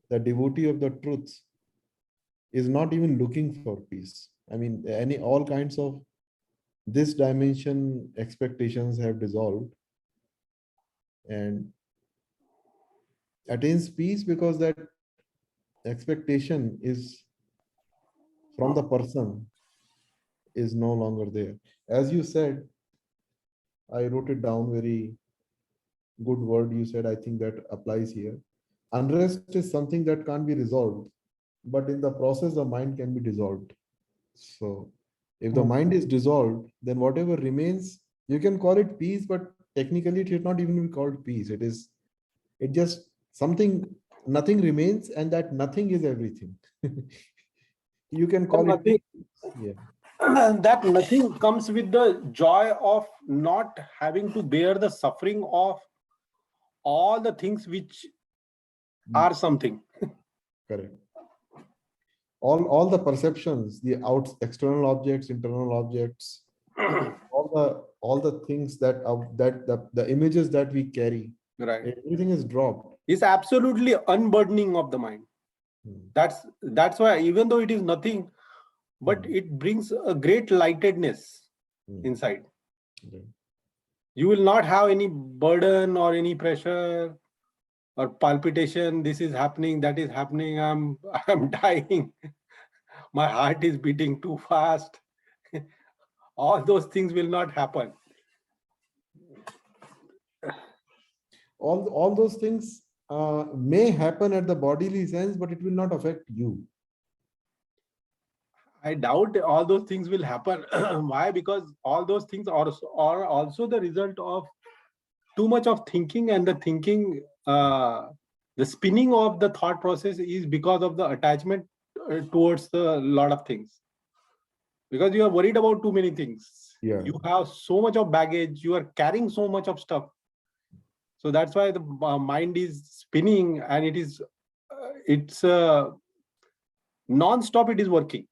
the devotee of the truth is not even looking for peace. I mean, all kinds of this dimension expectations have dissolved and attains peace because that expectation is from the person is no longer there. As you said, I wrote it down, very good word you said. I think that applies here. Unrest is something that can't be resolved, but in the process, the mind can be dissolved. So if the mind is dissolved, then whatever remains, you can call it peace, but technically it should not even be called peace. It just something, nothing remains, and that nothing is everything. You can call it peace. Yeah. That nothing comes with the joy of not having to bear the suffering of all the things which are something. Correct. All the perceptions, the external objects, internal objects, all the things that the images that we carry, right, everything is dropped. It's absolutely unburdening of the mind. That's why, even though it is nothing, but it brings a great lightedness inside. You will not have any burden or any pressure or palpitation. This is happening, that is happening. I'm dying. My heart is beating too fast. All those things will not happen. All those things may happen at the bodily sense, but it will not affect you. I doubt all those things will happen. Why? Because all those things are also the result of too much of thinking, and the thinking, the spinning of the thought process is because of the attachment towards a lot of things. Because you are worried about too many things. Yeah. You have so much of baggage. You are carrying so much of stuff. So that's why the mind is spinning, and it's non-stop. It is working.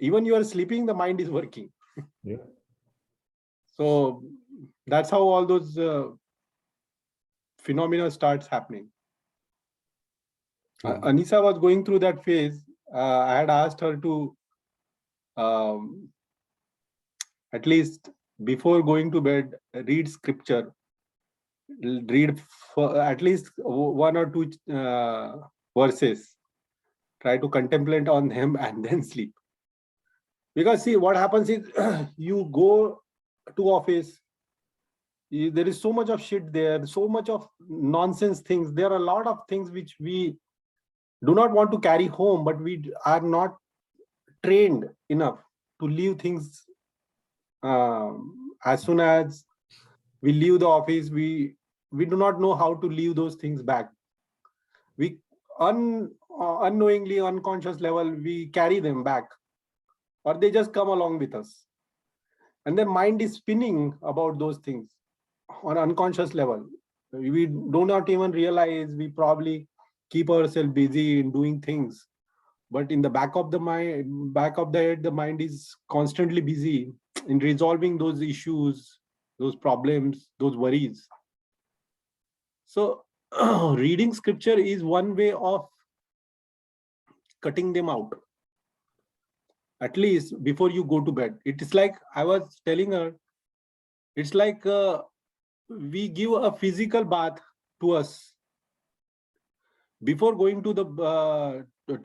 Even you are sleeping, the mind is working. Yeah. So that's how all those phenomena starts happening. Anisa was going through that phase. I had asked her to at least before going to bed read scripture, read for at least one or two verses, try to contemplate on them and then sleep. Because see, what happens is you go to office, there is so much of shit there, so much of nonsense things. There are a lot of things which we do not want to carry home, but we are not trained enough to leave things as soon as we leave the office. We do not know how to leave those things back. We unknowingly, unconscious level, we carry them back, or they just come along with us, and then mind is spinning about those things on unconscious level. We do not even realize. We probably keep ourselves busy in doing things, but in the back of the head, the mind is constantly busy in resolving those issues, those problems, those worries. So reading scripture is one way of cutting them out, at least before you go to bed. It is like I was telling her, it's like we give a physical bath to us before going to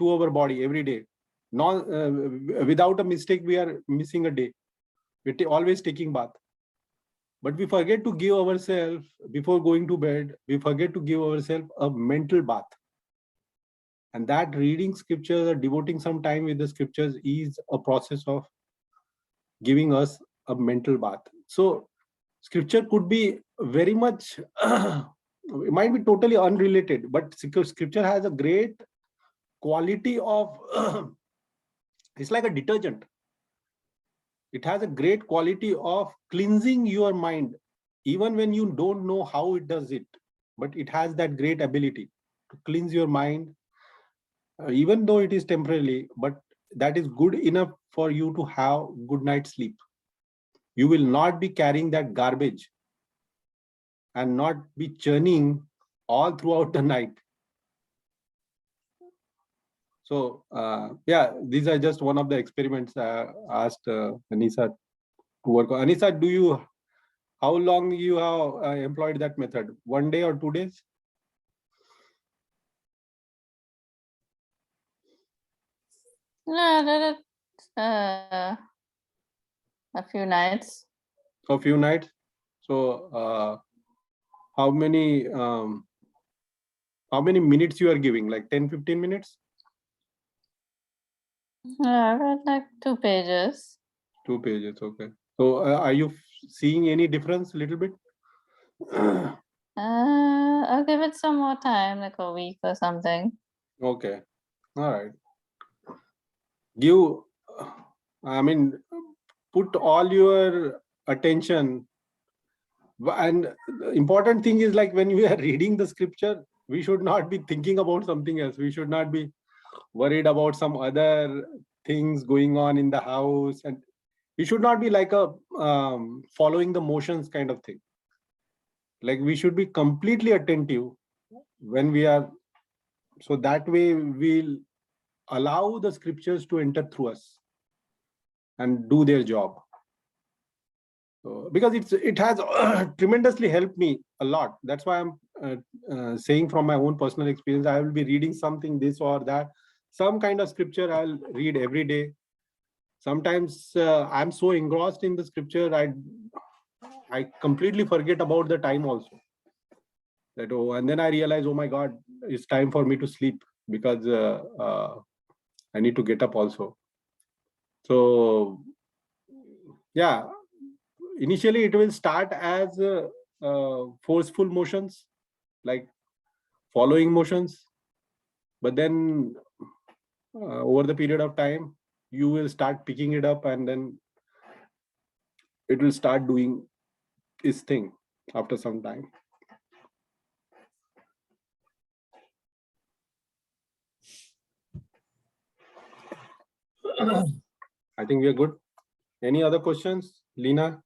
our body every day. Without a mistake, we are missing a day. We're always taking bath, but we forget to give ourselves, before going to bed, we forget to give ourselves a mental bath. And that reading scriptures or devoting some time with the scriptures is a process of giving us a mental bath. So scripture could be very much it might be totally unrelated, but scripture has a great quality of it's like a detergent. It has a great quality of cleansing your mind, even when you don't know how it does it, but it has that great ability to cleanse your mind, even though it is temporarily, but that is good enough for you to have good night's sleep. You will not be carrying that garbage and not be churning all throughout the night. So yeah, these are just one of the experiments I asked Anisa to work on. Anisa, how long you have employed that method? 1 day or 2 days? No, I did it a few nights. A few nights. So how many minutes you are giving? Like 10-15 minutes? Yeah, I read like 2 pages. 2 pages, okay. So are you seeing any difference a little bit? I'll give it some more time, like a week or something. Okay, all right. Put all your attention. And the important thing is, like, when we are reading the scripture, we should not be thinking about something else. We should not be worried about some other things going on in the house, and we should not be like a following the motions kind of thing. Like, we should be completely attentive when we are, so that way we'll allow the scriptures to enter through us and do their job. So, because it has tremendously helped me a lot. That's why I'm saying from my own personal experience, I will be reading something, this or that, some kind of scripture I'll read every day. Sometimes I'm so engrossed in the scripture, I completely forget about the time also. And then I realize, oh my God, it's time for me to sleep, because I need to get up also. So yeah, initially it will start as forceful motions, like following motions, but then over the period of time, you will start picking it up, and then it will start doing its thing after some time. I think we are good. Any other questions, Lena?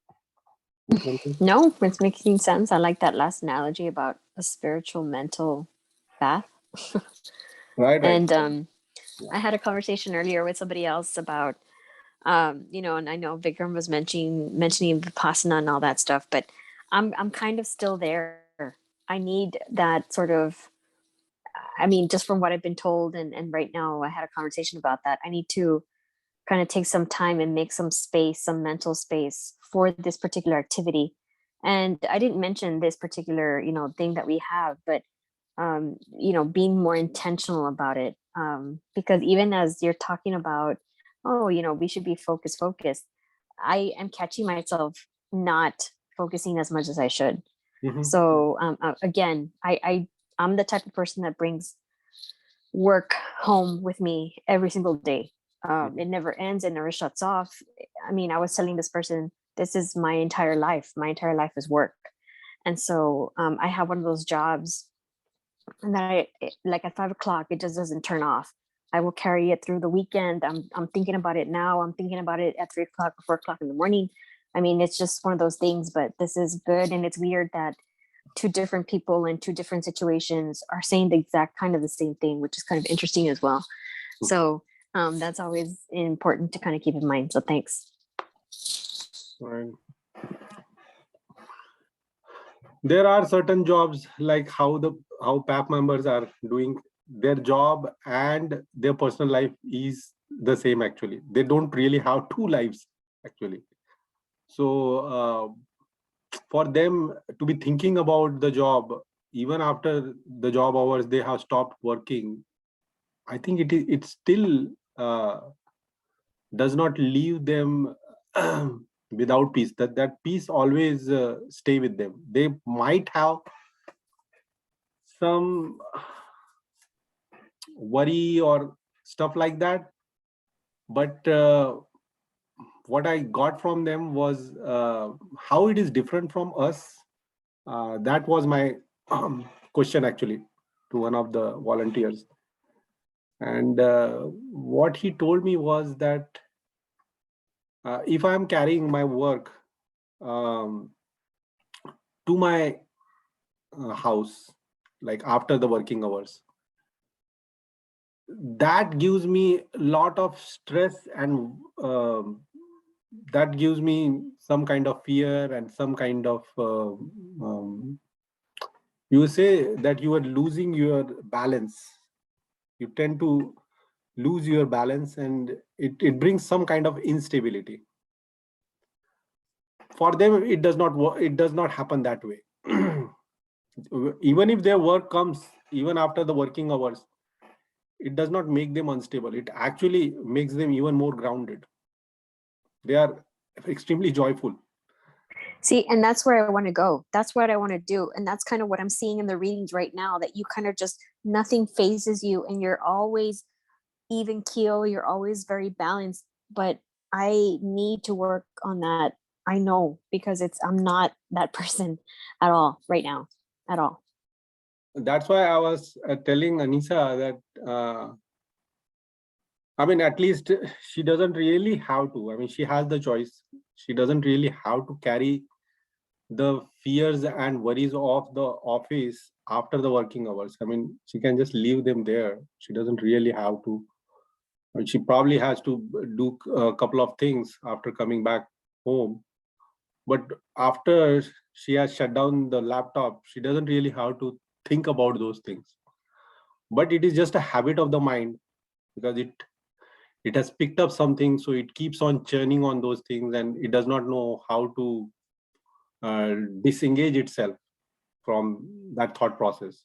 No, it's making sense. I like that last analogy about a spiritual mental bath. Right. And I had a conversation earlier with somebody else about you know, and I know Vikram was mentioning Vipassana and all that stuff, but I'm kind of still there. I need that sort of, I mean, just from what I've been told, and right now I had a conversation about that. I need to kind of take some time and make some space, some mental space for this particular activity. And I didn't mention this particular, you know, thing that we have, but you know, being more intentional about it. Because even as you're talking about, oh, you know, we should be focused, I am catching myself not focusing as much as I should. Mhm. So again, I'm the type of person that brings work home with me every single day. It never ends, it never shuts off. I mean, I was telling this person, this is my entire life. My entire life is work. And so I have one of those jobs and then like at 5 o'clock, it just doesn't turn off. I will carry it through the weekend. I'm thinking about it now. I'm thinking about it at 3 o'clock or 4 o'clock in the morning. I mean, it's just one of those things, but this is good. And it's weird that two different people in two different situations are saying the exact kind of the same thing, which is kind of interesting as well. So that's always important to kind of keep in mind. So thanks. Right. There are certain jobs, like how PAP members are doing their job, and their personal life is the same. Actually, they don't really have two lives actually. So for them to be thinking about the job even after the job hours, they have stopped working. I think it still does not leave them without peace. That peace always stay with them. They might have some worry or stuff like that, but what I got from them was how it is different from us. That was my question actually to one of the volunteers. And what he told me was that if I'm carrying my work to my house, like after the working hours, that gives me a lot of stress, and that gives me some kind of fear and some kind of you say that you are losing your balance. You tend to lose your balance, and it brings some kind of instability. For them, it does not work. It does not happen that way. Even if their work comes even after the working hours, it does not make them unstable. It actually makes them even more grounded. They are extremely joyful. See, and that's where I want to go. That's what I want to do. And that's kind of what I'm seeing in the readings right now, that you kind of just, nothing phases you and you're always even keel. You're always very balanced. But I need to work on that. I know, because I'm not that person at all right now, at all. That's why I was telling Anisa that, I mean, at least she doesn't really have to. I mean, she has the choice. She doesn't really have to carry the fears and worries of the office after the working hours. I mean, she can just leave them there. She doesn't really have to. I mean, she probably has to do a couple of things after coming back home. But after she has shut down the laptop, she doesn't really have to think about those things. But it is just a habit of the mind, because it has picked up something, so it keeps on churning on those things, and it does not know how to disengage itself from that thought process.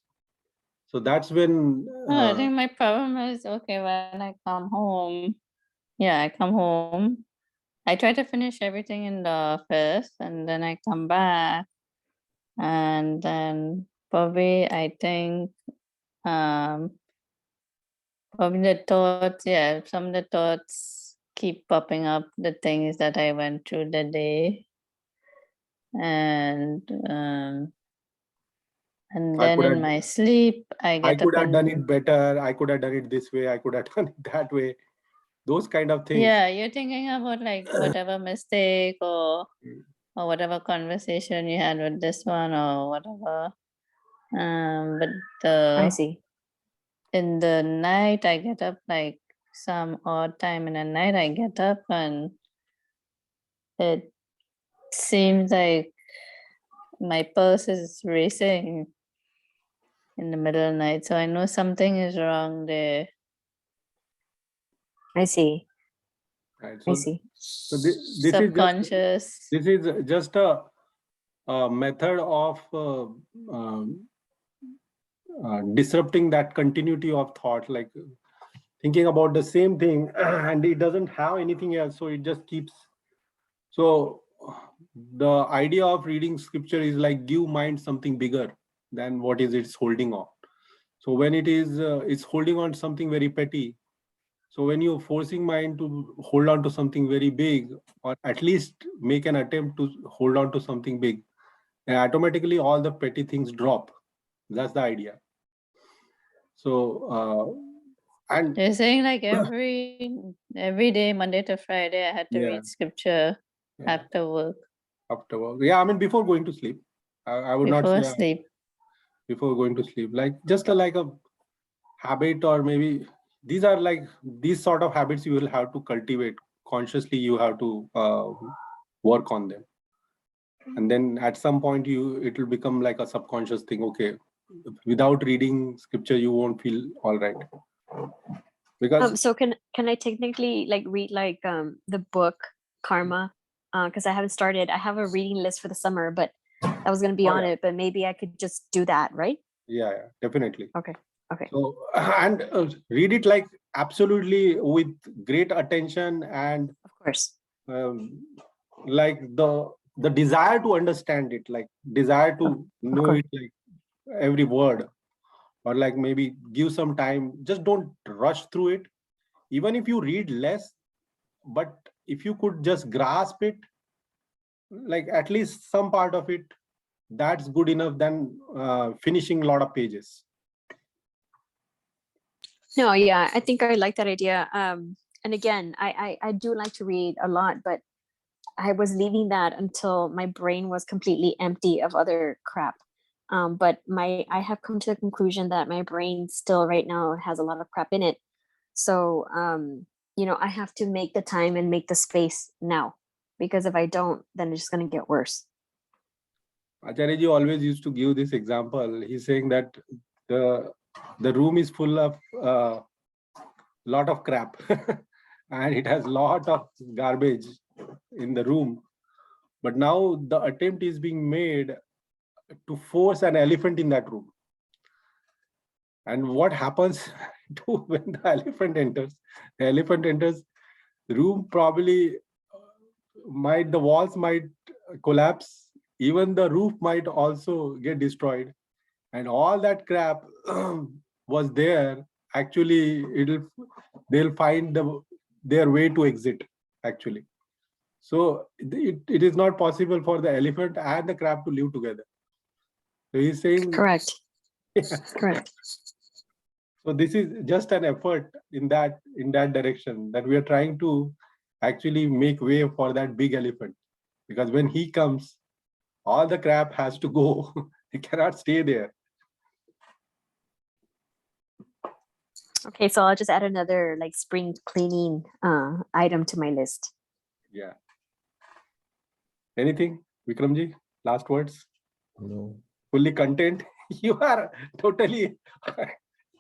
So that's when No, I think my problem is, okay, when I come home, I come home, I try to finish everything in the office, and then I come back, and then probably I think probably the thoughts, some of the thoughts keep popping up, the things that I went through the day, and I then could in have my sleep I I get could up have done and it better. I could have done it this way. I could have done it that way. Those kind of things. yeah, you're thinking about like whatever mistake or whatever conversation you had with this one or whatever. But I see. in the night I get up like some odd time in the night I get up and it seems like my pulse is racing in the middle of the night. So I know something is wrong there. I see. Right. I So, see. so this is just Subconscious. a method of disrupting that continuity of thought, like thinking about the same thing and it doesn't have anything else, so it just keeps. So the idea of reading scripture is like give mind something bigger than what is it's holding on. So when it's holding on something very petty, so when you're forcing mind to hold on to something very big, or at least make an attempt to hold on to something big, and automatically all the petty things drop. That's the idea. So and You're saying like every day, Monday to Friday, I had to yeah, read scripture after work, after work. Yeah, I mean before going to sleep. I would not before say sleep. before going to sleep, like just like a habit, or maybe these sort of habits you will have to cultivate consciously. You have to work on them, and then at some point it will become like a subconscious thing. Okay, without reading scripture you won't feel all right, because So can I technically like read like the book Karma? Because I haven't started. I have a reading list for the summer, but that was gonna be oh on yeah, it. But maybe I could just do that, right? yeah, definitely. Okay. Okay. So and read it like absolutely with great attention, and Of course. um, like the desire to understand it, like desire to Of know course. it, like every word, or like maybe give some time. Just don't rush through it, even if you read less, but if you could just grasp it, like at least some part of it, that's good enough than finishing a lot of pages. No, yeah, I think I like that idea. And again, I do like to read a lot, but I was leaving that until my brain was completely empty of other crap. But I have come to the conclusion that my brain still right now has a lot of crap in it. So I have to make the time and make the space now, because if I don't, then it's just gonna get worse. Acharya always used to give this example. He's saying that the room is full of lot of crap and it has lot of garbage in the room, but now the attempt is being made to force an elephant in that room. And what happens to when the elephant enters? The elephant enters the room, probably the walls might collapse, even the roof might also get destroyed, and all that crap was there. Actually, they'll find their way to exit actually. So it is not possible for the elephant and the crab to live together. So he's saying, Correct. Correct. so this is just an effort in that direction, that we are trying to actually make way for that big elephant, because when he comes, all the crab has to go. It cannot stay there. Okay, so I'll just add another like spring cleaning item to my list. Yeah. Anything, Vikramji? Last words? No. Fully content? You are totally,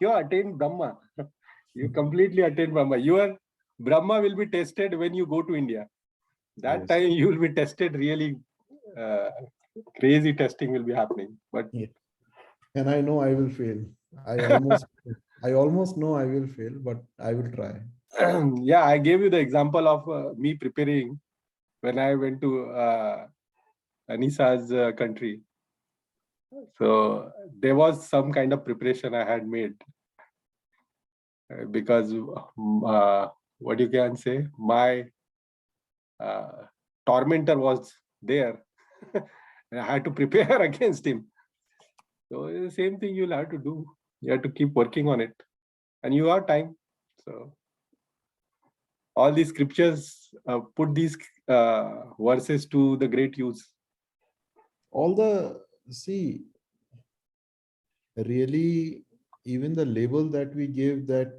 you are attained Brahma. You completely attained Brahma. Your Brahma will be tested when you go to India. That Yes. time you will be tested really, crazy testing will be happening. But Yeah. And I know I will fail. I almost know I will fail, but I will try. Yeah, I gave you the example of me preparing when I went to Anisa's country. So there was some kind of preparation I had made because what you can say, my tormentor was there. And I had to prepare against him. So it's the same thing you'll have to do. You have to keep working on it, and you have time. So all these scriptures put these verses to the great use. See, really, even the label that we give, that